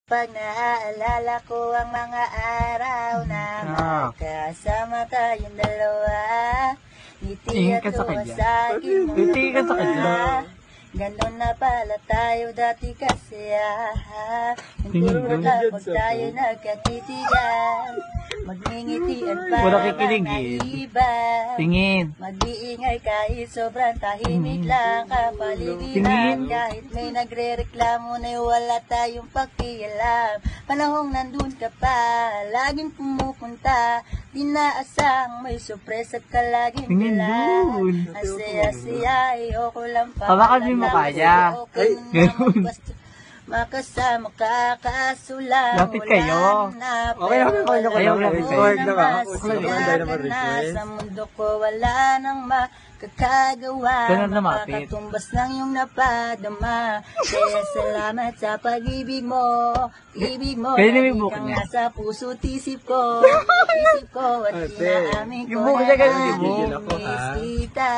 Pag naaalala ko ang mga araw na magkasama tayong dalawa, ngiti at tuwa sa aking mga mukha. Ganon na pala tayo dati kasi hindi ko lang pag tayo nagkatitigan. Magngingitian para iba. Mag-iingay kahit sobrang tahimik lang kapaligiran. Kahit may nagre-reklamo na wala tayong pakialam. Panahong nandun ka pa, laging pumupunta. Dinaasang may surprise at ka laging dala. Ang saya-saya, ayoko lang pa. Pabakabi mo kaya. Ganun. Makasama ka, kaso lang lapit kayo. Okay, Ayaw lang. Sa mundo ko wala nang makakagawa. Makakatumbas lang yung napadama. Kaya salamat sa pag-ibig mo. Ibig mo, lagi kang nasa puso't isip ko. Isip ko at inaamin ko na miss kita.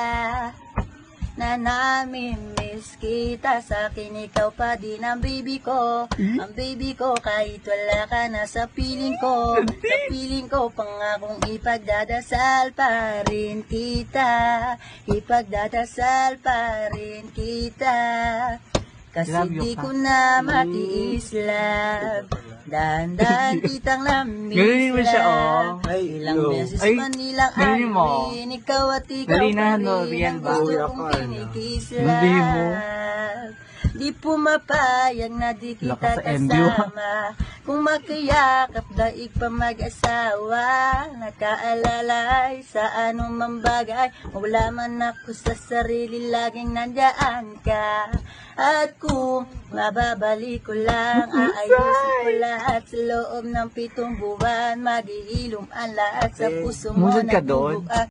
Na namimiss kita, sa akin ikaw pa din ang baby ko. Ang baby ko kahit wala ka na sa piling ko. Sa piling ko pangakong ipagdadasal pa rin kita. Ipagdadasal pa rin kita. Kasi di ko na matiis, love. Dahan-dahan kitang namiss, love. Ilang beses man nilang anuin, ikaw at ikaw pa rin ang gusto kong kinikis, love. Di pumapayag na di kita kasama. Kung makiyakap daig pa mag-asawa. Nakaalalay sa anumang bagay. Wala man ako sa sarili, laging nandyan ka. At kung mababalik ko lang, aayusin ko lahat sa loob ng 7 buwan. Maghihilom ang lahat sa puso mo. Musod ka doon.